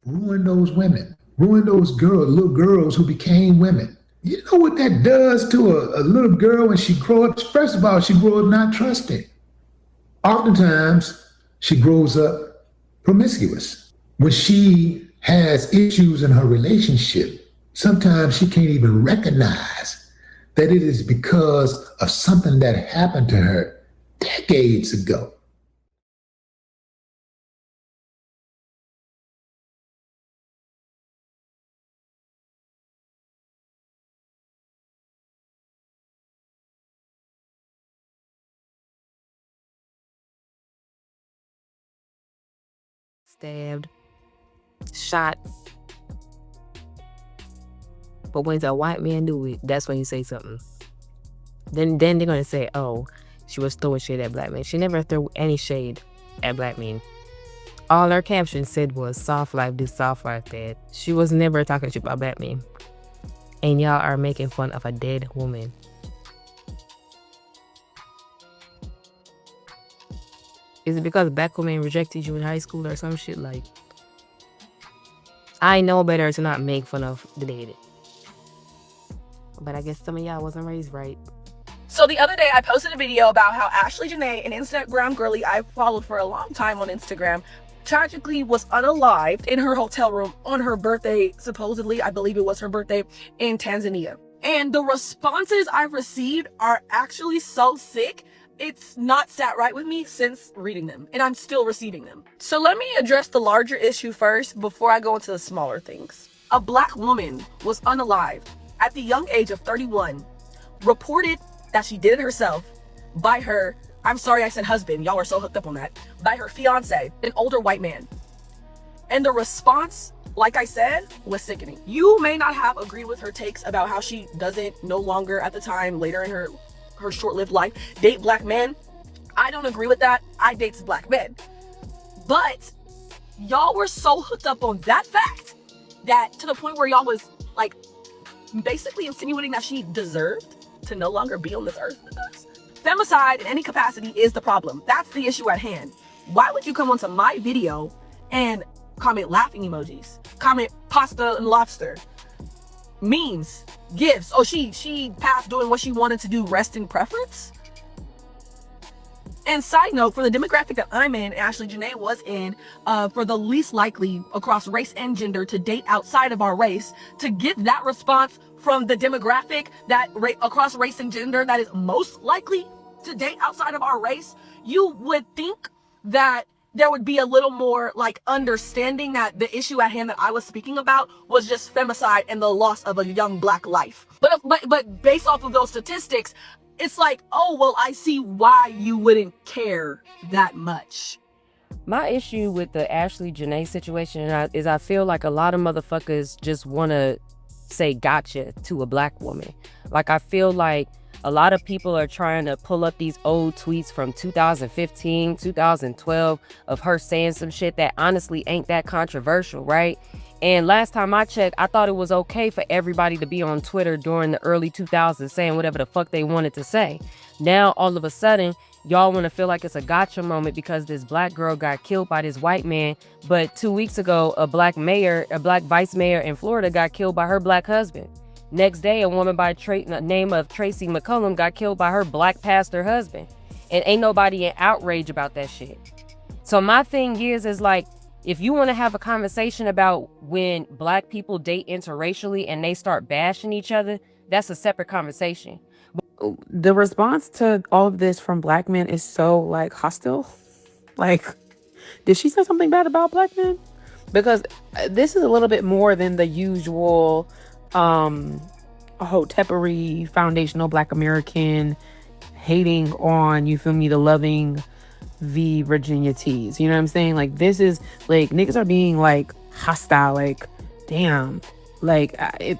ruin those women, ruin those little girls who became women. You know what that does to a little girl when she grows up? First of all, she grows up not trusting. Oftentimes, she grows up promiscuous. When she has issues in her relationship, sometimes she can't even recognize that it is because of something that happened to her decades ago. Stabbed, shot. But when a white man do it, that's when you say something. Then they're gonna say, oh, she was throwing shade at black men. She never threw any shade at black men. All her caption said was soft life this, soft life that. She was never talking shit about black men. And y'all are making fun of a dead woman. Is it because black women rejected you in high school or some shit? Like, I know better to not make fun of the dead. But I guess some of y'all wasn't raised right. So the other day I posted a video about how Ashlee Janae, an Instagram girly I followed for a long time on Instagram, tragically was unalived in her hotel room on her birthday, supposedly, I believe it was her birthday, in Tanzania. And the responses I've received are actually so sick. It's not sat right with me since reading them, and I'm still receiving them. So let me address the larger issue first before I go into the smaller things. A black woman was unalived at the young age of 31, reported that she did it herself by her, I'm sorry I said husband, y'all are so hooked up on that, by her fiance, an older white man. And the response, like I said, was sickening. You may not have agreed with her takes about how she doesn't no longer at the time, later in her short-lived life, date black men. I don't agree with that. I date black men. But y'all were so hooked up on that fact that to the point where y'all was like basically insinuating that she deserved to no longer be on this earth with us. Femicide in any capacity is the problem. That's the issue at hand. Why would you come onto my video and comment laughing emojis, comment pasta and lobster, memes, gifts? Oh, she passed doing what she wanted to do, rest in preference? And side note, for the demographic that I'm in, Ashlee Janae was in, for the least likely across race and gender to date outside of our race, to get that response from the demographic that across race and gender that is most likely to date outside of our race, you would think that there would be a little more like understanding that the issue at hand that I was speaking about was just femicide and the loss of a young black life. But based off of those statistics, it's like, oh, well, I see why you wouldn't care that much. My issue with the Ashlee Janae situation is I feel like a lot of motherfuckers just want to say gotcha to a black woman. Like, I feel like a lot of people are trying to pull up these old tweets from 2015, 2012 of her saying some shit that honestly ain't that controversial, right? And last time I checked, I thought it was okay for everybody to be on Twitter during the early 2000s saying whatever the fuck they wanted to say. Now, all of a sudden, y'all want to feel like it's a gotcha moment because this black girl got killed by this white man. But 2 weeks ago, a black vice mayor in Florida got killed by her black husband. Next day, a woman by the name of Tracy McCullum got killed by her black pastor husband. And ain't nobody in outrage about that shit. So my thing is like, if you want to have a conversation about when black people date interracially and they start bashing each other, that's a separate conversation. The response to all of this from black men is so like hostile. Like, did she say something bad about black men? Because this is a little bit more than the usual hotepery foundational black American hating on, you feel me, the loving the Virginia teas. You know what I'm saying? Like, this is like niggas are being like hostile. Like, damn. Like, it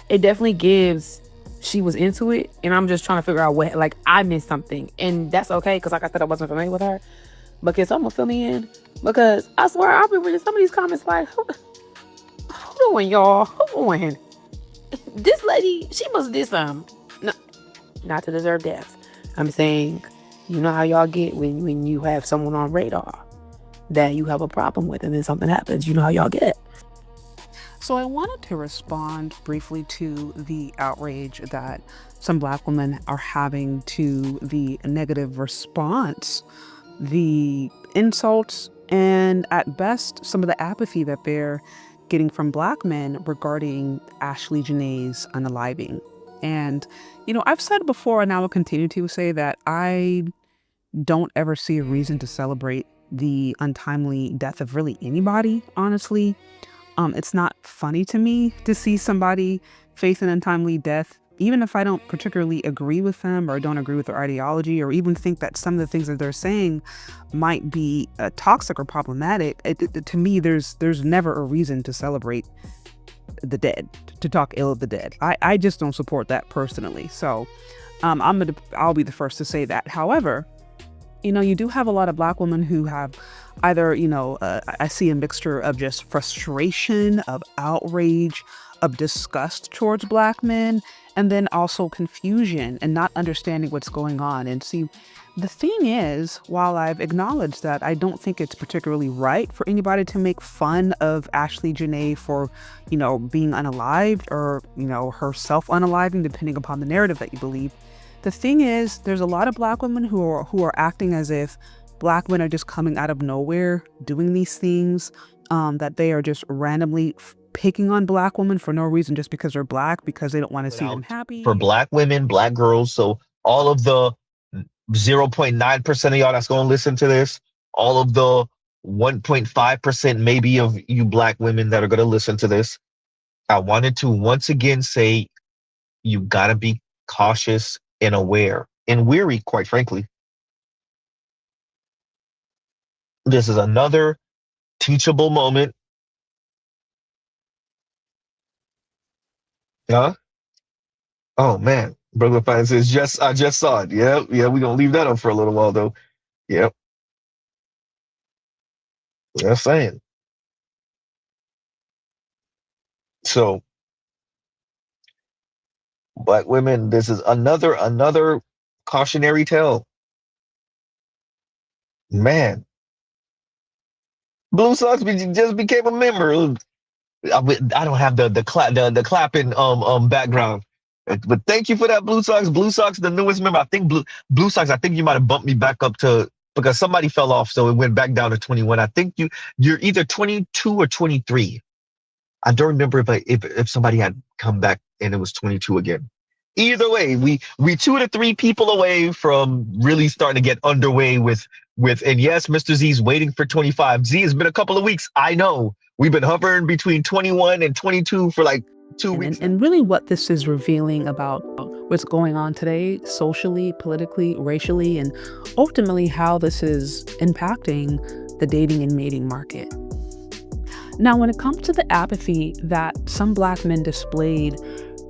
definitely gives. She was into it, and I'm just trying to figure out what, like, I missed something, and that's okay, because like I said, I wasn't familiar with her. But can someone fill me in? Because I swear I've been reading some of these comments like, hold on, y'all, hold on. This lady, she must did something. No, not to deserve death. I'm saying, you know how y'all get when you have someone on radar. that you have a problem with, and then something happens. You know how y'all get. So I wanted to respond briefly to the outrage that some Black women are having to the negative response, the insults, and at best, some of the apathy that they're getting from Black men regarding Ashlee Janae's unaliving. And, I've said before, and I will continue to say that I don't ever see a reason to celebrate the untimely death of really anybody, honestly. It's not funny to me to see somebody face an untimely death, even if I don't particularly agree with them or don't agree with their ideology, or even think that some of the things that they're saying might be toxic or problematic. To me, there's never a reason to celebrate the dead, to talk ill of the dead. I just don't support that personally. So I'll be the first to say that. However, you do have a lot of Black women who have either, I see a mixture of just frustration, of outrage, of disgust towards Black men, and then also confusion and not understanding what's going on. And see, the thing is, while I've acknowledged that I don't think it's particularly right for anybody to make fun of Ashlee Janae for, being unalived or, herself unaliving, depending upon the narrative that you believe. The thing is, there's a lot of Black women who are acting as if Black men are just coming out of nowhere doing these things, that they are just randomly picking on Black women for no reason, just because they're Black, because they don't want to see them happy. For Black women, Black girls, so all of the 0.9% of y'all that's going to listen to this, all of the 1.5% maybe of you Black women that are going to listen to this, I wanted to once again say, you got to be cautious and aware and weary, quite frankly. This is another teachable moment. Huh? Oh man, Brooklyn Fine says, I just saw it. Yeah, we're gonna leave that up for a little while though. Yep. Just saying. So Black women, this is another cautionary tale. Man. Blue Sox just became a member. I don't have the clapping background, but thank you for that, Blue Sox. Blue Sox, the newest member. I think Blue Sox. I think you might have bumped me back up to, because somebody fell off, so it went back down to 21. I think you're either 22 or 23. I don't remember if somebody had come back and it was 22 again. Either way, we 2 to 3 people away from really starting to get underway with and yes, Mr. Z's waiting for 25. Z, has been a couple of weeks. I know. We've been hovering between 21 and 22 for like 2 weeks. And really what this is revealing about what's going on today, socially, politically, racially, and ultimately how this is impacting the dating and mating market. Now, when it comes to the apathy that some Black men displayed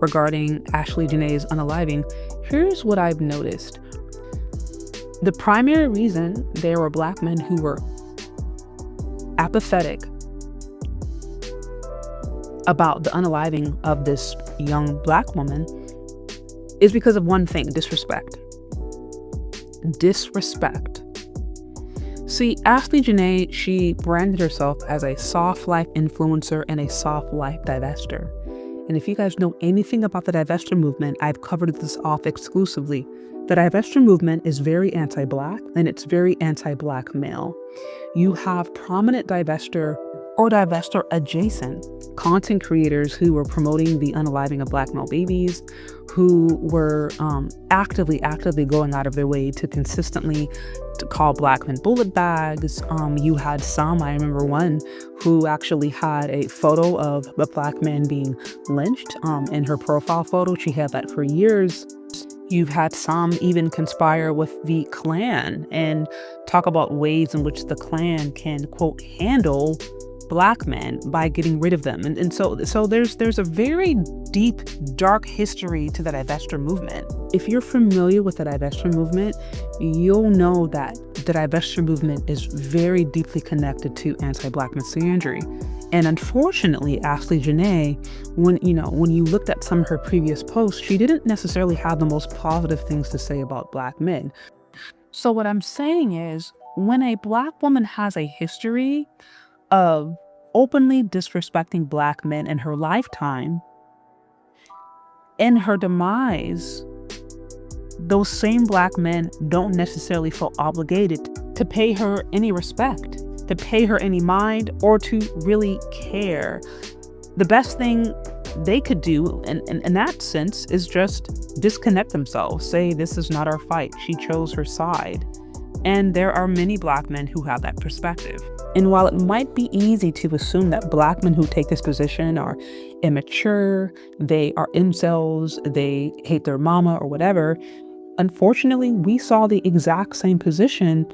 regarding Ashlee Janae's unaliving, here's what I've noticed. The primary reason there were Black men who were apathetic about the unaliving of this young Black woman is because of one thing: disrespect. Disrespect. See, Ashlee Janae, she branded herself as a soft life influencer and a soft life divester. And if you guys know anything about the divester movement, I've covered this off exclusively. The divester movement is very anti-Black and it's very anti-Black male. You have prominent divester or divester adjacent content creators who were promoting the unaliving of Black male babies, who were actively going out of their way to consistently to call Black men bullet bags. You had some, I remember one who actually had a photo of a Black man being lynched in her profile photo. She had that for years. You've had some even conspire with the Klan and talk about ways in which the Klan can, quote, handle Black men by getting rid of them. And so there's a very deep, dark history to the divester movement. If you're familiar with the divester movement, you'll know that the divester movement is very deeply connected to anti-Black misandry. And unfortunately, Ashlee Janae, when you looked at some of her previous posts, she didn't necessarily have the most positive things to say about Black men. So what I'm saying is, when a Black woman has a history of openly disrespecting Black men in her lifetime, in her demise, those same Black men don't necessarily feel obligated to pay her any respect, to pay her any mind, or to really care. The best thing they could do in that sense is just disconnect themselves, say, this is not our fight. She chose her side. And there are many Black men who have that perspective. And while it might be easy to assume that Black men who take this position are immature, they are incels, they hate their mama or whatever, unfortunately, we saw the exact same position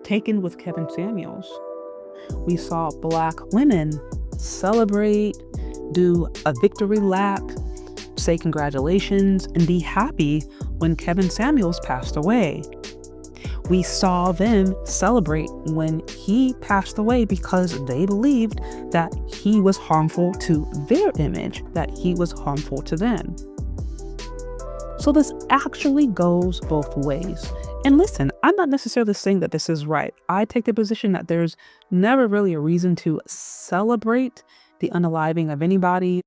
taken with Kevin Samuels. We saw Black women celebrate, do a victory lap, say congratulations, and be happy when Kevin Samuels passed away. We saw them celebrate when he passed away because they believed that he was harmful to their image, that he was harmful to them. So this actually goes both ways. And listen, I'm not necessarily saying that this is right. I take the position that there's never really a reason to celebrate the unaliving of anybody.